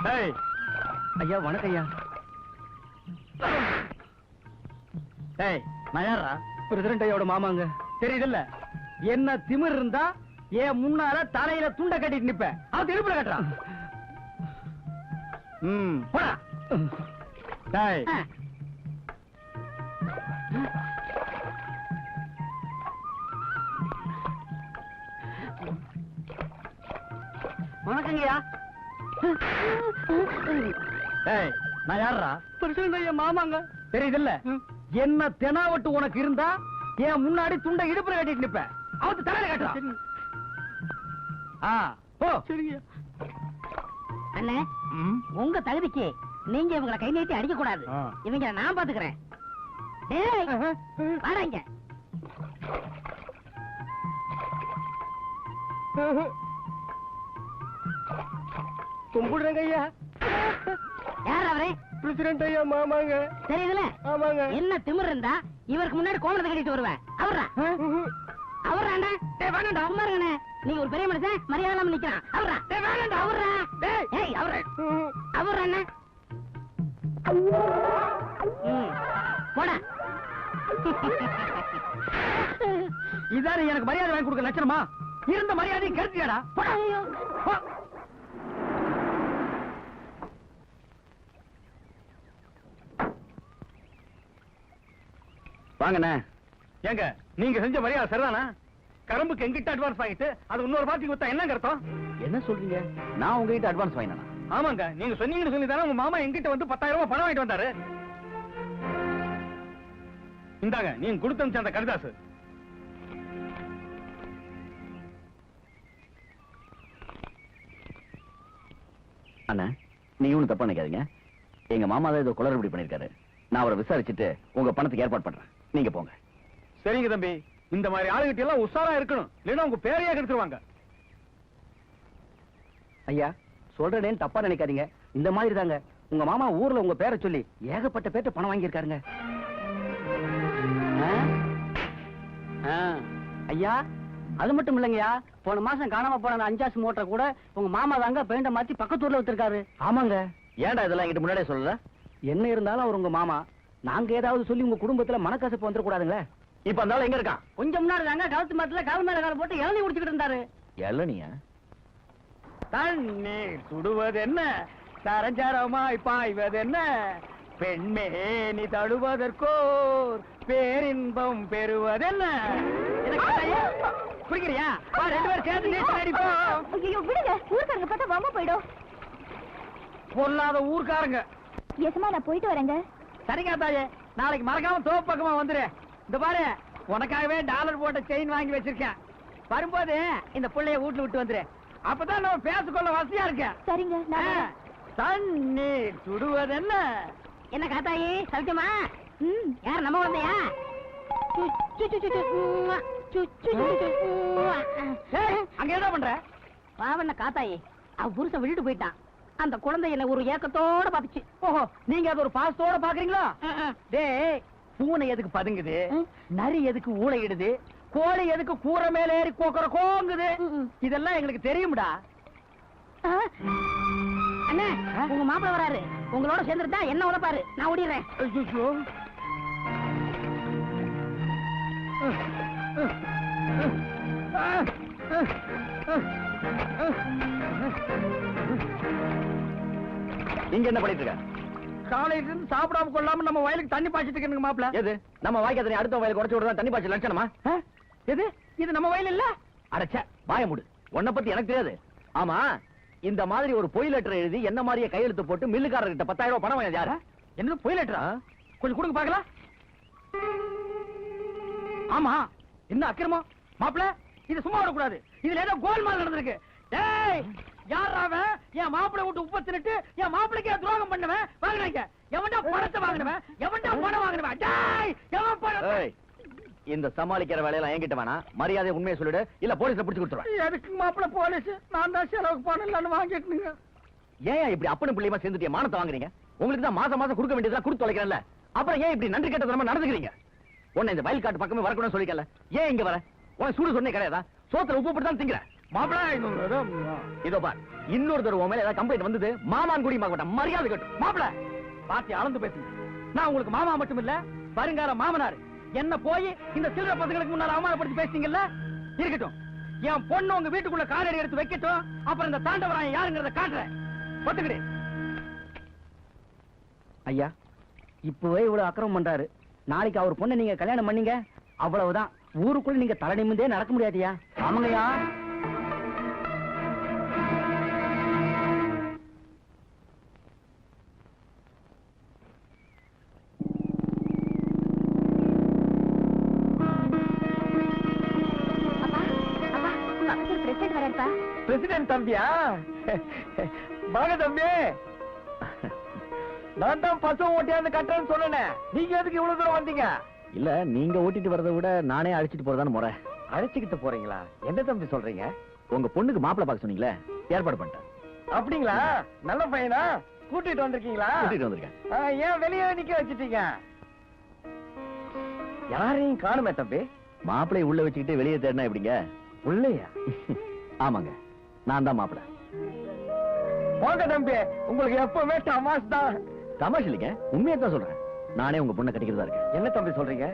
ஐயா வணக்கம் ஐயா. நான் யாரா? பிரசிடண்ட் ஐயோட மாமாங்க. தெரியுதுல்ல, என்ன திமிர் இருந்தா ஏன் முன்னால தலையில துண்ட கட்டிட்டு நிப்ப. அவன் திருப்பி கட்டுறான். போடா. வணக்கங்கய்யா. நான் யாரா? பிரசிடண்ட் ஐயா மாமாங்க. தெரியுதுல்ல, என்ன தெனாவட்டு உனக்கு இருந்தா ஏன் முன்னாடி துண்டை இடுப்புல கட்டிட்டு நிப்ப. அவத்து தலையில கட்டுறான். அண்ணே, உங்க தகுதிக்கு நீங்க இவங்களை கை நீட்டி அடிக்க கூடாது. இவங்க நான் பாத்துக்கிறேன். வாடாங்க. கும்பிடுறேங்க ஐயா. யார் அவரே? பிரசிடண்ட் ஐயா மாமாங்க. தெரியுதுல, ஆமாங்க. என்ன திமிர் இருந்தா இவருக்கு முன்னாடி கோமணத்தை கட்டிட்டு வருவேன். அவரா அவராண்டா? வேணாண்டா, சும்மா இருங்கண்ணே. நீங்க ஒரு பெரிய மனுஷன், மரியாதை இல்லாம நிக்கிறான். அவரா? வேணாண்டா. அவரா? ஏய், அவரா? அவரா அண்ணா? போடா. இதாரு எனக்கு மரியாதை வாங்கி கொடுக்க லட்சணமா? இருந்த மரியாதையை கருத்தியாடா. போடா. வாங்கண்ணே. ஏங்க, நீங்க செஞ்ச மரியாதை சரிதானா? கரும்புக்கு எங்கிட்ட அட்வான்ஸ் வாங்கிட்டு அது இன்னொரு பார்ட்டிக்கு வித்தா என்ன அர்த்தம்? என்ன சொல்றீங்க? நான் உங்ககிட்ட அட்வான்ஸ் வாங்கினா? ஆமாங்க, நீங்க சொன்னீங்கன்னு சொல்லி தானே உங்க மாமா எங்கிட்ட வந்து 10,000 ரூபாய் பணம் வாங்கிட்டு வந்தாரு. இந்தாங்க, நீங்க கொடுத்த அந்த கடிதாசு. அண்ணா, நீங்க ஒன்னும் தப்பா நினைக்காதீங்க. எங்க மாமா தான் ஏதோ குளறுபடி பண்ணிருக்காரு. நான் அவரை விசாரிச்சுட்டு உங்க பணத்துக்கு ஏற்பாடு பண்றேன். நீங்க போங்க. சரிங்க தம்பி. இந்த மாதிரி ஆளுகிட்ட எல்லாம் உஷாரா இருக்கணும், இல்லைன்னா உங்க பேரையா கெடுத்துருவாங்க. ஐயா, சொல்றேன்னு தப்பா நினைக்காதீங்க. இந்த மாதிரி தாங்க உங்க மாமா ஊர்ல உங்க பேரை சொல்லி ஏகப்பட்ட பேர்ட்ட பணம் வாங்கியிருக்காருங்க. ஐயா, அது மட்டும் இல்லைங்கய்யா, போன மாசம் காணாம போன 5 மூட்டை கூட உங்க மாமா தாங்க பெயிண்ட மாத்தி பக்கத்தூர்ல வித்திருக்காரு. ஆமாங்க. ஏன்டா இதெல்லாம் என்கிட்ட முன்னாடியே சொல்லல? என்ன இருந்தாலும் அவர் உங்க மாமா. நாங்க ஏதாவது சொல்லி உங்க குடும்பத்துல மனக்கசப்பு வந்துட கூடாதுங்களே. இப்ப அந்த எங்க இருக்கான்? கொஞ்சம் முன்னாடி தாங்க கழுத்து மரத்துல கால் மேல கால் போட்டு இளநீ குடிச்சுக்கிட்டு இருந்தாரு. இளநியா? தண்ணீர் சுடுவது என்ன, சரஞ்சரமாய் பாய்வது என்ன, பெண்மே நீ தடுவதற்கோர் பேரின்பம் பெறுவதென்ன. குடிக்கிறியா? ரெண்டு பேரும் சேர்ந்து நீச்சல் அடிப்போம். விடுங்க, ஊருக்காரங்க பார்த்தா வம்ப போயிடும். பொல்லாத ஊர்க்காரங்க. எசமா, நான் போயிட்டு வரேங்க. சரிங்க தாயே, நாளைக்கு மறக்காம தோப்பு பக்கமா வந்துரு. இந்த பாரு, உனக்காகவே டாலர் போட்ட செயின் வாங்கி வச்சிருக்கேன். வரும்போது இந்த புள்ளைய வீட்டுல விட்டு வந்துரு. அப்பதான் நம்ம பேசிக்கொள்ள வசதியா இருக்க. சரிங்க. தண்ணீர் சுடுவது என்ன? என்ன காத்தாயி, சௌக்கியமா? யார் நம்ம வந்தையா? அங்க என்ன பண்ற? பாவண்ண காத்தாயி, அவ புருஷன் விட்டுட்டு போயிட்டான். அந்த குழந்தை என்ன ஒரு ஏக்கத்தோட பாத்துச்சு. ஓஹோ, நீங்க அது ஒரு பாசத்தோட பாக்குறீங்களா? டேய், பூனை எதுக்கு பதுங்குது, நரி எதுக்கு ஊளையிடுது, கோழி எதுக்கு கூரை மேல ஏறி கோக்குற கோங்குது, இதெல்லாம் எங்களுக்கு தெரியும்டா. அண்ணா, உங்க மாப்பிள்ள வராரு. உங்களோட சேர்ந்துட்டா என்ன உழப்பாரு. நான் ஓடிடுறேன். நீங்க என்ன பண்ணிட்டு இருக்க? காலையில இருந்து சாப்பிடாம கொள்ளாம நம்ம வயலுக்கு தண்ணி பாய்ச்சிட்டு இருக்கேன் மாப்பிள்ள. எது நம்ம வாய்க்கு தண்ணி அடுத்த வயலுக்கு உடச்சு விடுறதா தண்ணி பாய்ச்சல் லட்சணமா? எது இது நம்ம வயல் இல்ல? அடச்ச வாய மூடு. உன்னை பத்தி எனக்கு தெரியாது. ஆமா, இந்த மாதிரி ஒரு பொய் லெட்டர் எழுதி என்ன மாதிரியே கையெழுத்து போட்டு மில்லுக்காரர்கிட்ட 10,000 ரூபாய் பணம் வாங்கினது யாரு? என்ன பொய் லெட்டரா? கொஞ்சம் கொடுங்க பாக்கலாம். ஆமா, என்ன அக்கிரமம் மாப்பிள்ள? இது சும்மா விடக்கூடாது. இதுல ஏதோ கோல்மால் நடந்திருக்கு. டேய், யாராவன் என் மாப்பிள்ளை விட்டு உப்ப தின்னுட்டு என் மாப்பிள்ளைக்கே துரோகம் பண்ணுவேன். வாங்கினாங்க. எவன்டா பணத்தை வாங்கினவன்? எவன்டா பணம் வாங்கினவன்? டேய், எவன் பணம்? இந்த சமாளிக்கிற வேலையெல்லாம் என்கிட்ட வேணா. மரியாதை உண்மையை சொல்லிடு, இல்ல போலீஸ்ல பிடிச்சு கொடுத்துருவேன். எதுக்கு மாப்பிள்ள போலீஸ்? நான் தான் செலவுக்கு பணம் இல்லன்னு வாங்கிட்டுங்க. ஏன் இப்படி அப்பனும் பிள்ளையுமா சேர்ந்துட்டு மானத்தை வாங்குறீங்க? உங்களுக்கு தான் மாசம் மாசம் கொடுக்க வேண்டியதெல்லாம் கொடுத்து தொலைக்கிறேன்ல, அப்புறம் ஏன் இப்படி நன்றி கெட்டதனமா நடந்துக்கிறீங்க? உன்னை இந்த வயல் காட்டு பக்கமே வரக்கூடாதுன்னு சொல்லிக்கல, ஏன் இங்க வர? உனக்கு சூடு சொன்னே கிடையாதா? சோத்துல உப்பு போட்டு தான் திங்கிற. மாப்பிள்ள இதோ பார், இன்னொரு தடவை உன் மேல ஏதாவது கம்ப்ளைண்ட் வந்தது மாமான் குடி மாட்டேன், மரியாதை கட்டும். மாப்பிள்ள பாத்தி அளந்து பேசுங்க. நான் உங்களுக்கு மாமா மட்டும் இல்ல, வருங்கால மாமனார். என்ன போய் இந்த சில்லற பசங்களுக்கு முன்னால அவமானப்படுத்தி பேசிட்டீங்கல்ல, இருக்கட்டும். என் பொண்ணு உங்க வீட்டுக்குள்ள காலடி எடுத்து வைக்கட்டும், அப்புறம் இந்த தாண்டவராயன் யாருங்கிறத காட்டுறேன். ஒத்துக்கிடு. ஐயா, இப்பவே இவ்வளவு அக்கிரமம் பண்றாரு. நாளைக்கு அவர் பொண்ணை நீங்க கல்யாணம் பண்ணீங்க, அவ்வளவுதான். ஊருக்குள்ள நீங்க தலை நிமிந்தே நடக்க முடியாதியா? ஆமாங்கய்யா. பிரசிடென்ட் தம்பியா? வாங்க தம்பி. நான் தான் பசு ஓட்டியாந்து கட்டுறேன்னு சொன்னேன். நீங்க எதுக்கு இவ்வளவு தூரம் வந்தீங்க? இல்ல, நீங்க ஓட்டிட்டு வரதை விட நானே அழைச்சிட்டு போறதான முறை. அழைச்சிக்கிட்டு போறீங்களா? என்ன தம்பி சொல்றீங்க? உங்க பொண்ணுக்கு மாப்பிள்ளை பார்க்க சொன்னீங்களே, ஏற்பாடு பண்ணிட்டேன். அப்படிங்களா? நல்ல பையனா? கூட்டிட்டு வந்திருக்கீங்களா? கூட்டிட்டு வந்திருக்கேன். ஏன் வெளியே நிக்க வச்சிட்டீங்க? யாரையும் காணுமே தம்பி. மாப்பிள்ளை உள்ள வச்சுக்கிட்டு வெளியே தேடினா எப்படிங்க? உள்ளையா? ஆமாங்க, நான் தான் மாப்பிள்ளை. போங்க தம்பி, உங்களுக்கு எப்பவுமே தமாஷ் தான். தமாஷ் இல்லைங்க, உண்மையா தான் சொல்றேன். நானே உங்க பொண்ணை கட்டிக்கிறதா இருக்கேன். என்ன தம்பி சொல்றீங்க?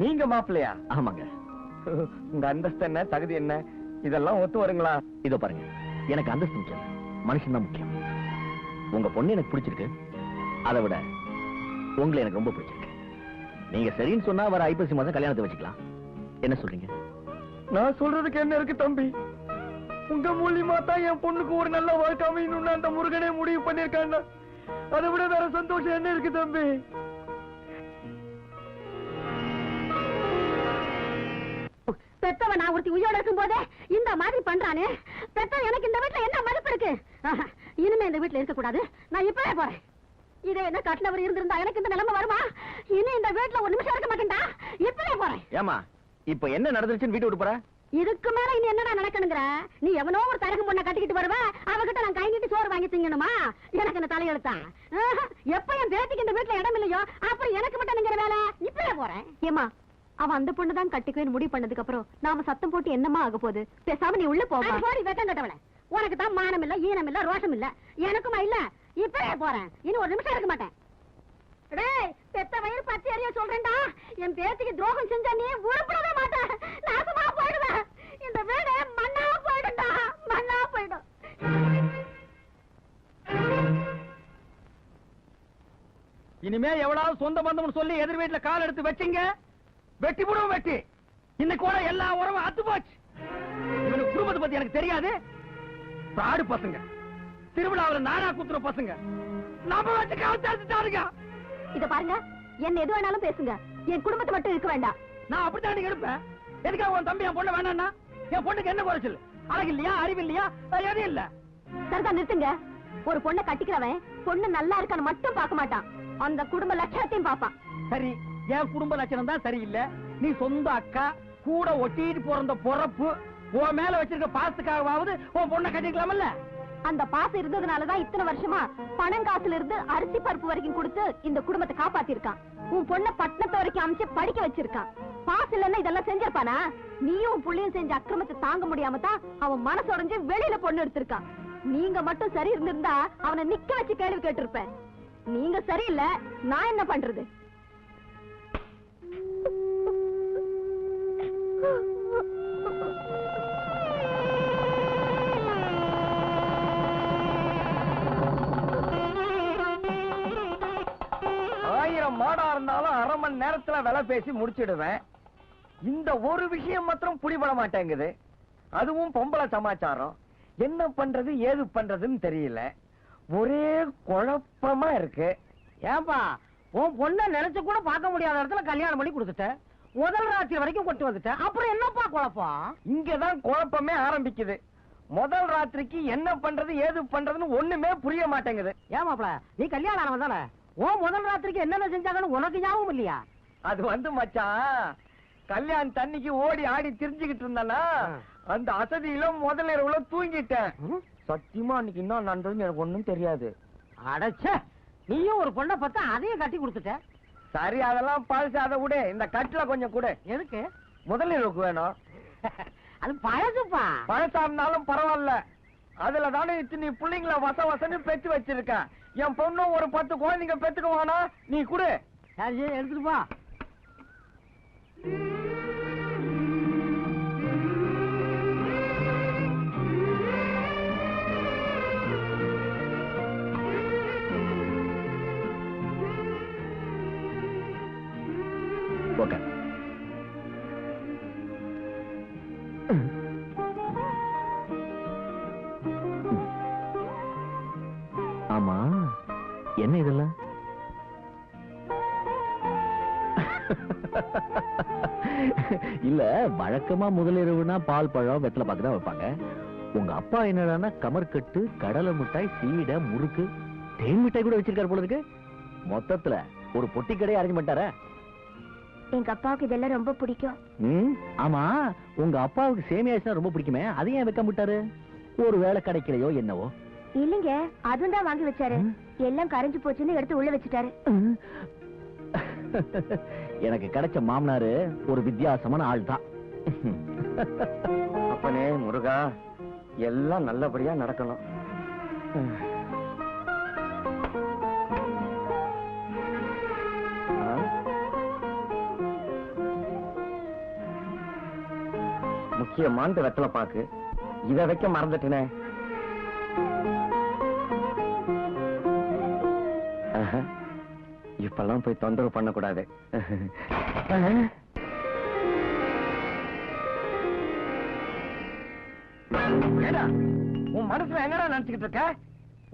நீங்க மாப்பிள்ளையா? ஆமாங்க. உங்க அந்தஸ்து என்ன, தகுதி என்ன, இதெல்லாம் ஒத்து வருங்களா? இதோ பாருங்க, எனக்கு அந்தஸ்து முக்கியம், மனுஷன் தான் முக்கியம். உங்க பொண்ணு எனக்கு பிடிச்சிருக்கு, அதை விட உங்களை எனக்கு ரொம்ப பிடிச்சிருக்கு. நீங்க சரின்னு சொன்னா வர ஐப்பசி மாசம் கல்யாணத்தை வச்சுக்கலாம். என்ன சொல்றீங்க? நான் சொல்றதுக்கு என்ன இருக்கு தம்பி? உங்க மூலியமா தான் என் பொண்ணுக்கு ஒரு நல்ல வாழ்க்கை அமையணும்னு அந்த முருகனே முடிவு பண்ணிருக்காங்க. அதை விட வேற சந்தோஷம் என்ன இருக்கு தம்பி? பெத்தவன் நான் ஒருத்தி உயிரோட இருக்கும் போதே இந்த மாதிரி பண்றானே, பெத்தவன் எனக்கு இந்த வீட்டுல என்ன மதிப்பு இருக்கு? இனிமே இந்த வீட்டுல இருக்க கூடாது. நான் இப்பவே போறேன். இதே என்ன கட்டினவர் இருந்திருந்தா எனக்கு இந்த நிலைமை வருமா? இனி இந்த வீட்டுல ஒரு நிமிஷம் இருக்க மாட்டேன்டா. இப்பவே போறேன். ஏமா, இப்ப என்ன நடந்துச்சுன்னு வீட்டு விட்டு போற? இதுக்கு மேல இனி என்னடா நடக்கணுங்கிற? நீ எவனோ ஒரு தரகு பொண்ணை கட்டிக்கிட்டு வருவ, அவகிட்ட நான் கை நீட்டி சோறு வாங்கி திங்கணுமா? எனக்கு என்ன தலையெழுத்தான்? எப்ப என் பேத்திக்கு இந்த வீட்டுல இடம் இல்லையோ அப்புறம் எனக்கு மட்டும் நீங்கிற வேலை. இப்பவே போறேன். ஏமா, அவன் அந்த பொண்ணு தான் கட்டிக்குவேன்னு முடிவு பண்ணதுக்கு அப்புறம் நாம சத்தம் போட்டு என்னமா ஆக போகுது? பேசாம நீ உள்ள போக. போடி வெட்டம் கட்டவள. உனக்கு தான் மானம் இல்ல, ஈனம் இல்ல, ரோஷம் இல்ல. எனக்குமா இல்ல. இப்பவே போறேன். இனி ஒரு நிமிஷம் இருக்க மாட்டேன். டேய், பெத்த வயிறு பச்சை அறிய சொல்றேன்டா. என் பேத்திக்கு துரோகம் செஞ்சா நீ உருப்படவே மாட்டேன். நாசமா போயிடுவேன். இந்த வீடு மண்ணா போயிடும்டா, மண்ணா போயிடும். இனிமே எவ்வளவு சொந்த பந்தம்னு சொல்லி எதிர் வீட்டுல கால் எடுத்து வச்சிங்க, வெட்டி போடுவோம். வெட்டி இன்னைக்கு கூட எல்லா உறவும் அத்து போச்சு. இவனுக்கு குடும்பத்தை பத்தி எனக்கு தெரியாது. பிராடு பசங்க, திருவிழாவில் நாடா குத்துற பசங்க, நம்ம வச்சு கவனிச்சாருங்க. இத பாருங்க, என்ன எது வேணாலும் பேசுங்க, என் குடும்பத்தை மட்டும் இருக்க வேண்டாம். நான் அப்படித்தான் எடுப்பேன். எதுக்காக உன் தம்பி என் பொண்ணு வேணான்னா? என் பொண்ணுக்கு என்ன குறைச்சல்? அழகு இல்லையா, அறிவு இல்லையா, எதுவும் இல்ல. சரிதான், நிறுத்துங்க. ஒரு பொண்ணை கட்டிக்கிறவன் பொண்ணு நல்லா இருக்கான்னு மட்டும் பார்க்க மாட்டான், அந்த குடும்ப லட்சணத்தையும் பார்ப்பான். சரி, என் குடும்ப லட்சணம் தான் சரியில்லை. நீ சொந்த அக்கா கூட ஒட்டிட்டு பிறந்த பொறப்பு, உன் மேல வச்சிருக்க பாசத்துக்காகவாவது உன் பொண்ணை கட்டிக்கலாமல்ல? அந்த பாசம் இருந்ததுனாலதான் இத்தனை வருஷமா பணம் காசுல இருந்து அரிசி பருப்பு வரைக்கும் கொடுத்து இந்த குடும்பத்தை காப்பாத்திருக்கான். உன் பொண்ணை பட்டணத்து வரைக்கும் அமைச்சு படிக்க வச்சிருக்கான். பாசம் இல்லன்னா இதெல்லாம் செஞ்சிருப்பானா? நீயும் புள்ளியும் செஞ்ச அக்கிரமத்தை தாங்க முடியாம தான் அவன் மனசு உடைஞ்சு வெளியில பொண்ணு எடுத்திருக்கான். நீங்க மட்டும் சரி இருந்திருந்தா அவனை நிக்க வச்சு கேள்வி கேட்டிருப்பேன். நீங்க சரியில்லை, நான் என்ன பண்றது? ஆயிரம் மாடா இருந்தாலும் அரை மணி நேரத்துல விலை பேசி முடிச்சிடுவேன். இந்த ஒரு விஷயம் மாத்திரம் புடிபட மாட்டேங்குது. அதுவும் பொம்பளை சமாச்சாரம். என்ன பண்றது ஏது பண்றதுன்னு தெரியல. ஒரே குழப்பமா இருக்கு. ஏன்பா, உன் பொண்ணை நினைச்சு கூட பார்க்க முடியாத இடத்துல கல்யாணம் பண்ணி கொடுத்துட்ட. முதல் ராத்திரி வரைக்கும் கொண்டு வந்துட்ட. அப்புறம் என்னப்பா குழப்பம்? இங்கதான் குழப்பமே ஆரம்பிக்குது. முதல் ராத்திரிக்கு என்ன பண்றது ஏது பண்றதுன்னு ஒண்ணுமே புரிய மாட்டேங்குது. ஏமாப்ல, நீ கல்யாணம் ஆனவன் தானே? ஓ, முதல் ராத்திரிக்கு என்னென்ன செஞ்சாங்கன்னு உனக்கு ஞாபகம் இல்லையா? அது வந்து மச்சான், கல்யாண தண்ணிக்கு ஓடி ஆடி திரிஞ்சுக்கிட்டு இருந்தானா, அந்த அசதியில முதல் இரவுல தூங்கிட்டேன். சத்தியமா அன்னைக்கு என்ன நடந்ததுன்னு எனக்கு ஒண்ணும் தெரியாது. அடச்ச, நீயும் ஒரு பொண்ணை பார்த்தா அதையும் கட்டி கொடுத்துட்ட. சரி, அதெல்லாம் பழசு, அதை விட இந்த கட்டில கொஞ்சம் கூட. எதுக்கு? முதல் இரவுக்கு வேணும். அது பழசுப்பா. பழசா இருந்தாலும் பரவாயில்ல, அதுல தானே இத்தனை பிள்ளைங்கள வசன்னு பெத்து வச்சிருக்கேன். என் பொண்ணு ஒரு 10 குழந்தைங்க பெத்துக்குவானா, நீ குடு. சரி எடுத்துட்டு போ. ஓகே. ஆமா, என்ன இதெல்லாம்? இல்ல, வழக்கமா முதலிரவுனா பால் பழம் வெத்தலை பாக்கு தான் வைப்பாங்க. உங்க அப்பா என்னடான்னா கமர்கட்டு, கடலை மிட்டாய், சீடை, முறுக்கு, தேன் மிட்டாய் கூட வச்சிருக்காரு போல இருக்கு. மொத்தத்துல ஒரு பொட்டி கடையை அரேஞ்ச் பண்ணிட்டாரா? எங்க அப்பாவுக்கு இதெல்லாம் ரொம்ப பிடிக்கும். ஆமா, உங்க அப்பாவுக்கு சேமியாச்சுனா ரொம்ப பிடிக்குமே, அதையும் ஏன் வைக்க விட்டாரு? ஒரு வேலை கிடைக்கலையோ என்னவோ? இல்லைங்க, அதுவும் தான் வாங்கி வச்சாரு. எல்லாம் கரைஞ்சு போச்சுன்னு எடுத்து உள்ள வச்சுட்டாரு. எனக்கு கிடைச்ச மாமனாரு ஒரு வித்தியாசமான ஆள் தான். அப்பனே முருகா, எல்லாம் நல்லபடியா நடக்கணும். முக்கியமான வெத்தலை பாக்கு, இத வைக்க மறந்துட்டேனே. இப்பெல்லாம் போய் தொந்தரவு பண்ணக்கூடாது. உன் மனசுல என்னடா நினைச்சுக்கிட்டு இருக்க?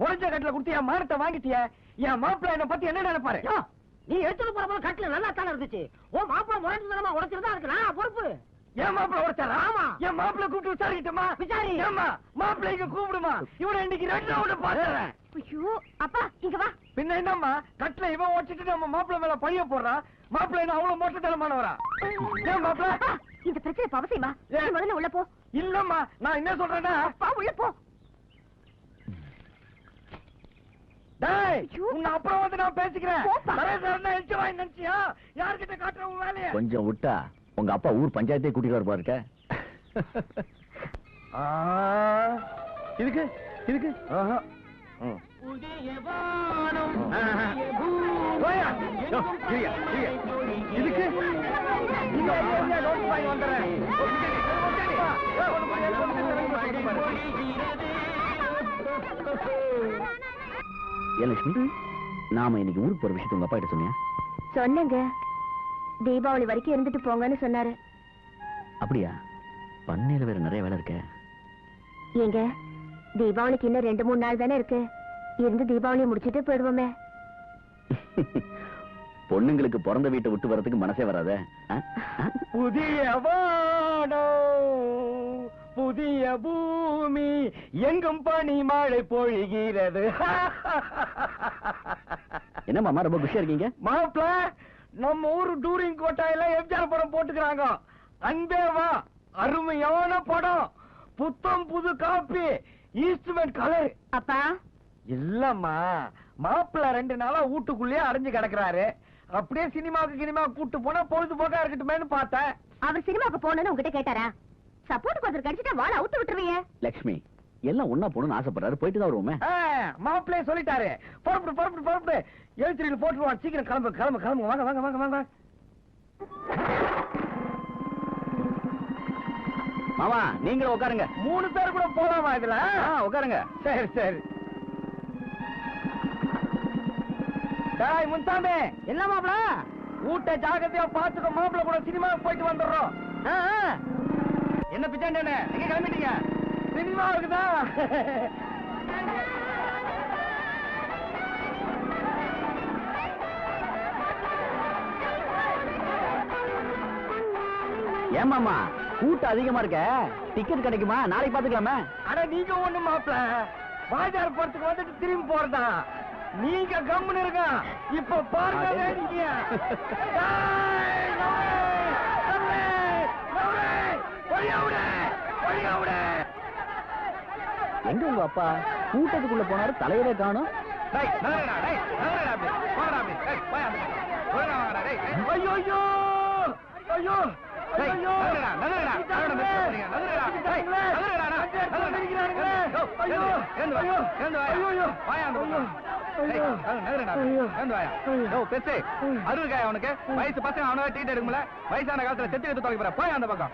உடஞ்ச கட்டில குடுத்து என் மானத்தை வாங்கிட்டிய. என் மாப்பிள்ள என்ன பத்தி என்ன நினைப்பாரு? நீ எடுத்துட்டு போறப்ப கட்டில நல்லா தானே இருந்துச்சு. உன் மாப்பிள்ள முறைஞ்சு உடைச்சிருந்தா அதுக்கு நான் பொறுப்பு. என் மாப்பிள்ள உடைச்சாரா? ஆமா. என் மாப்பிள்ள கூப்பிட்டு விசாரிக்கிட்டமா? விசாரி. ஏமா மாப்பிள்ளைக்கு கூப்பிடுமா? இவனை இன்னைக்கு 2 ரவுண்ட் பாத்துறேன். ஐயோ அப்பா, இங்க வா. பின்ன என்னம்மா, கட்டில இவன் ஓடிச்சிட்டு நம்ம மாப்பிள்ள மேல பழிய போடுறான். மாப்பிள்ள என்ன அவ்வளவு மோட்டத்தனமானவரா? ஏன் மாப்பிள்ள? அப்பா, இந்த பிரச்சனை பவசைமா. நீ முதல்ல உள்ள போ. இல்லம்மா, நான் என்ன சொல்றேன்னா, அப்பா உள்ள போ. டேய், உன்னை அப்புறம் வந்து நான் பேசிக்கிறேன். போப்பா. சரேசரன்னா எச்சு வாங்கி நினைச்சியா? யார்கிட்ட காட்டுற உன் வேலைய? கொஞ்சம் விட்டா உங்க அப்பா ஊர் பஞ்சாயத்தே கூட்டிட்டு வர பாருக்க. இதுக்கு இதுக்கு இதுக்கு வந்துடுறேன். ஏன் லட்சுமி, நாம இன்னைக்கு ஊருக்கு போற விஷயத்த உங்க அப்பா கிட்ட சொன்னியா? சொன்னேங்க, தீபாவளி வரைக்கும் இருந்துட்டு போங்கன்னு சொன்னாரு. அப்படியா? பண்ணையில வேற நிறைய வேலை இருக்க. ஏங்க, தீபாவளிக்கு இன்னும் 2-3 நாள் தானே இருக்கு. இருந்து தீபாவளியை முடிச்சிட்டு போயிடுவோமே. பொண்ணுங்களுக்கு பிறந்த வீட்டை விட்டு வரதுக்கு மனசே வராத. புதிய வானம், புதிய பூமி, எங்கும் பனி மழை பொழிகிறது. என்ன மாமா ரொம்ப குஷியா இருக்கீங்க? மாப்பிள்ள, நம்ம ஊரு டூரிங் கோட்டாயில எம்ஜிஆர் படம் போட்டுக்கிறாங்க. அன்பே வா, அருமையான படம், புத்தம் புது காப்பி, ஈஸ்ட்மென்ட் கலர். அப்பா இல்லம்மா, மாப்பிள்ள 2 நாளா வீட்டுக்குள்ளேயே அடைஞ்சு கிடக்குறாரு. அப்படியே சினிமா கூட்டு போனா பொழுதுபோக்கா இருக்கட்டுமேனு பார்த்தேன். அவர் சினிமாக்கு போகணும்னு உங்ககிட்ட கேட்டாரா? சப்போர்ட் கொஞ்சம் கிடைச்சிட்டா வாழ அவுத்து விட்டுருவீங்க. லட்சுமி, எல்லாம் ஒன்னா போகணும்னு ஆசைப்படுறாரு, போயிட்டு தான் வருவோமே. மாப்பிள்ளைய சொல்லிட்டாரு, புறப்படு எழுத்திரியில் போட்டுருவான். சீக்கிரம் கிளம்பு. வாங்க. மாமா, நீங்களும் உட்காருங்க. 3 பேர் கூட போலாமா இதுல? உட்காருங்க. சரி. டேய் முன்சாமி, என்ன மாப்பிள்ள? ஊட்ட ஜாகிரதையா பாத்துக்க. மாப்பிள்ள கூட சினிமாவுக்கு போயிட்டு வந்துடுறோம். என்ன பிச்சாண்டே, எங்க கிளம்பிட்டீங்க? சினிமாவுக்கு தான். ஏமாமா, கூட்டம் அதிகமா இருக்க, டிக்கெட் கிடைக்குமா? நாளைக்கு பாத்துக்கலாமே. அட நீங்க ஒண்ணு மாப்பிள்ள, வாஜார் படத்துக்கு வந்துட்டு திரும்பி போறதா? நீங்க கம்முன்னு இருங்க. இப்ப பாருங்க வேடிக்கை. எங்க உங்க அப்பா? கூட்டத்துக்குள்ள போனாரு, தலையவே காணும். அவனுக்கு வயசு பசங்க அவனால டீட் எடுக்கல வயசான காலத்துல செத்து எடுத்து தொலைக்கிற போய் அந்த பக்கம்.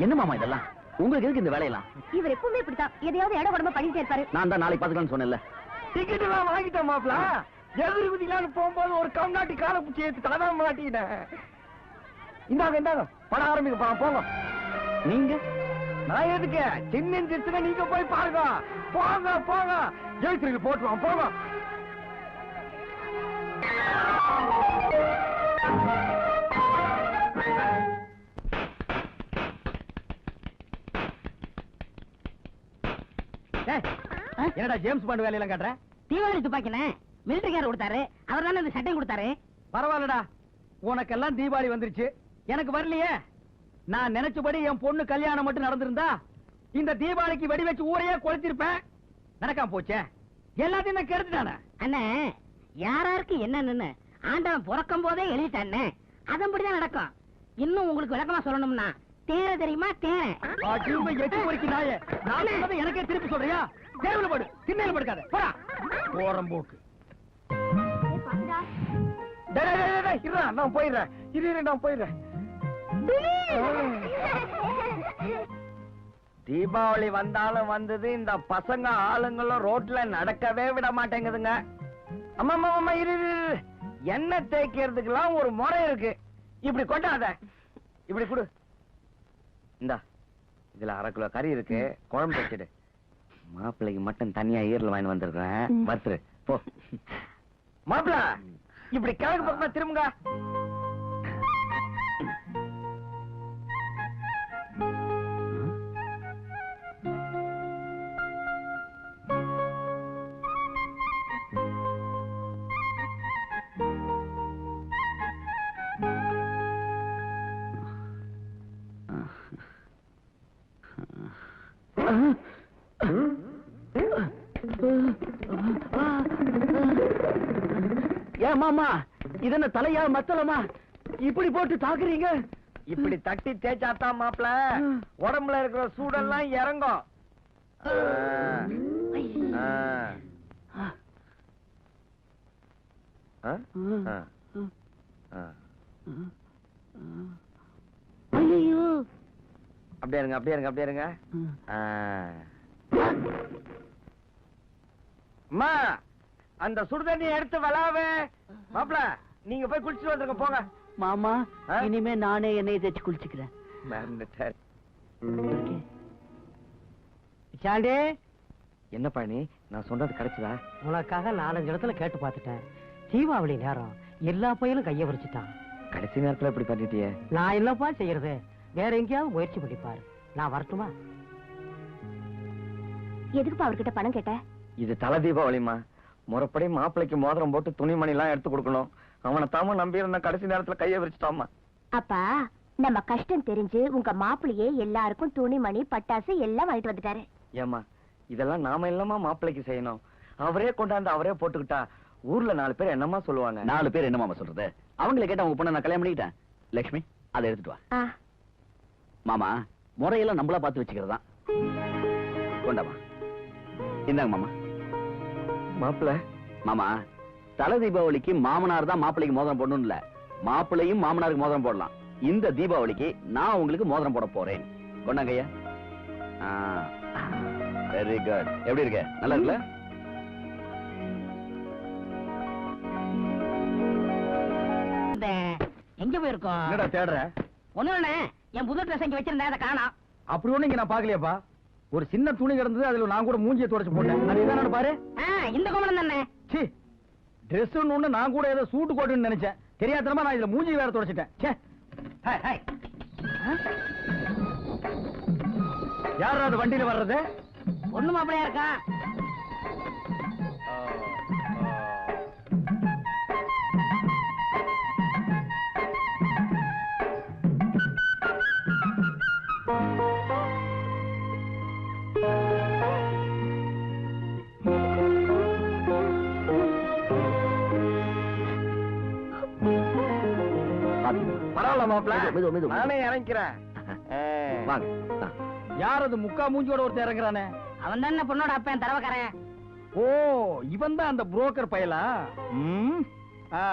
என்ன மாமா இதெல்லாம் உங்களுக்கு எதுக்கு இந்த வேலையெல்லாம்? இவர் எப்பவுமே இப்படித்தான் எதையாவது இடம் உடம்பு பண்ணிட்டே இருப்பாரு. நான் தான் நாளைக்கு பாத்துக்கலாம்னு சொன்னேன்ல. டிக்கெட் எல்லாம் வாங்கிட்டேன் மாப்பிள. எதிர் விதிலான்னு போகும்போது ஒரு கம்நாட்டி காலை பிடிச்சி ஏத்து கலதான் மாட்டிக்கிட்டேன். இந்தாங்க படம் ஆரம்பிக்க போங்க. நீங்க நான் எதுக்கு சின்ன சின்ன நீங்க போய் பாருங்க. போங்க ஜெயிச்சிருக்கு போட்டுருவான் போங்க. என்னடா ஜேம்ஸ் பாண்ட் வேலையெல்லாம் காட்டுற? தீபாவளி துப்பாக்கினே மிலிட்டரிக்காரர் கொடுத்தாரு. அவர் தானே இந்த சட்டை கொடுத்தாரு. பரவாயில்லடா, உனக்கெல்லாம் தீபாவளி வந்துருச்சு, எனக்கு வரலையே. நான் நினைச்சபடி என் பொண்ணு கல்யாணம் மட்டும் நடந்திருந்தா இந்த தீபாவளிக்கு வெடி வச்சு ஊரையே கொளுத்திருப்பேன். நடக்காம போச்சே, எல்லாத்தையும் நான் கெடுத்துட்டானே. அண்ணே, யாராருக்கு என்னன்னு ஆண்டவன் பிறக்கும் போதே எழுதிட்டானே, அதன்படிதான் நடக்கும். இன்னும் உங்களுக்கு விளக்கமா சொல்லணும்னா தேர தெரியுமா? தேர எட்டு பொறுக்கி நாயே, நான் சொன்னதை எனக்கே திருப்பி சொல்றியா? தேர்வுல படு, திண்ணையில படுக்காத, போடா ஓரம் போக்கு. நான் போயிடுறேன், நான் போயிடுறேன். தீபாவளி வந்தாலும் வந்தது, இந்த பசங்க ஆளுங்களும் ரோட்ல நடக்கவே விட மாட்டேங்குதுங்க. அம்மா இரு, எண்ணெய் தேய்க்கிறதுக்கெல்லாம் ஒரு முறை இருக்கு. இப்படி கொண்டாத, இப்படி கொடு. இந்தா, இதுல 1/2 கிலோ கறி இருக்கு, குழம்பு வச்சிடு. மாப்பிள்ளைக்கு மட்டும் தனியா ஈரல் வாங்கி வந்திருக்கேன், வறுத்துரு போ. மாப்பிள்ள இப்படி கிழக்கு பக்கமா திரும்புங்க. ஏமாமா இது என்ன தலையா மத்தலமா இப்படி போட்டு தாக்குறீங்க? இப்படி தட்டி தேய்ச்சாத்தான் மாப்பிள உடம்புல இருக்கிற சூடெல்லாம் இறங்கும். அப்படியே இருங்க, அப்படியே இருங்க, அப்படியே இருங்க. அம்மா, அந்த சுடுதண்ணி எடுத்து விளாவே. மாப்பிள நீங்க போய் குளிச்சுட்டு வந்துருங்க, போங்க. மாமா, இனிமே நானே எண்ணெயை தேய்ச்சி குளிச்சுக்கிறேன். சாண்டி, என்ன பண்ணி நான் சொன்னது கிடைச்சதா? உனக்காக 4-5 இடத்துல கேட்டு பார்த்துட்டேன். தீபாவளி நேரம் எல்லா பையனும் கைய வரிச்சுட்டான். கடைசி நேரத்துல இப்படி பண்ணிட்டியே. நான் என்னப்பா செய்யறது? வேற எங்கேயாவது முயற்சி பண்ணிப்பாரு. நான் வரட்டுமா? எதுக்குப்பா அவர்கிட்ட பணம் கேட்ட? இது தலை தீபாவளிமா, முறைப்படி மாப்பிள்ளைக்கு மோதிரம் போட்டு துணிமணி எல்லாம் எடுத்து கொடுக்கணும். அவனை தாம நம்பி இருந்த கடைசி நேரத்துல கைய விரிச்சிட்டாமா. அப்பா, நம்ம கஷ்டம் தெரிஞ்சு உங்க மாப்பிள்ளையே எல்லாருக்கும் துணிமணி பட்டாசு எல்லாம் வாங்கிட்டு வந்துட்டாரு. ஏமா, இதெல்லாம் நாம இல்லமா மாப்பிள்ளைக்கு செய்யணும். அவரே கொண்டாந்து அவரே போட்டுக்கிட்டா ஊர்ல 4 பேர் என்னமா சொல்லுவாங்க? 4 பேர் என்னமாமா சொல்றது? அவங்கள கேட்டா உங்க பொண்ணை நான் கல்யாணம் பண்ணிக்கிட்டேன். லட்சுமி, அதை எடுத்துட்டு வா. மாமா, முறையெல்லாம் நம்மளா பார்த்து வச்சுக்கிறதா. கொண்டாமா, இந்தாங்க மாமா. மாப்பிள்ள, மாமா, தலை தீபாவளிக்கு மாமனார் தான் மாப்பிள்ளைக்கு மோதிரம் போடணும் இல்ல, மாப்பிள்ளையும் மாமனாருக்கு மோதிரம் போடலாம். இந்த தீபாவளிக்கு நான் உங்களுக்கு மோதிரம் போட போறேன். கொண்டாங்க ஐயா. Very good. எப்படி இருக்க? நல்லா இருக்குல்ல? எங்க போயிருக்கோம்? என்னடா தேடுற? ஒண்ணு, என் புது ட்ரெஸ் இங்க வச்சிருந்தேன், அதை காணோம். அப்படி ஒண்ணு இங்க நான் பாக்கலையாப்பா. ஒரு சின்ன துணி கிடந்தது, அதுல நான் கூட மூஞ்சியை துடைச்சு போட்டேன். அது இதானு பாரு. இந்த கோமலம் தானே. சி, ட்ரெஸ் ஒண்ணு நான் கூட ஏதோ சூட்டு கோட்டுன்னு நினைச்சேன். தெரியாதனமா நான் இதுல மூஞ்சி வேற துடைச்சிட்டேன். ச்சே. Hi hi. யாரா அது வண்டியில வர்றது? ஒண்ணு மாப்பிளையா இருக்கா? பரவாயில்ல மாப்பிள மெது, மெது. நானே இறங்கிறேன் வாங்க ஆ. யார் அது முக்கா மூஞ்சியோட ஒருத்தர் இறங்குறானே? அவன் தானே பொண்ணோட அப்பன் தரவக்காரன். ஓ, இவன் தான் அந்த புரோக்கர் பயலா? ம். ஆ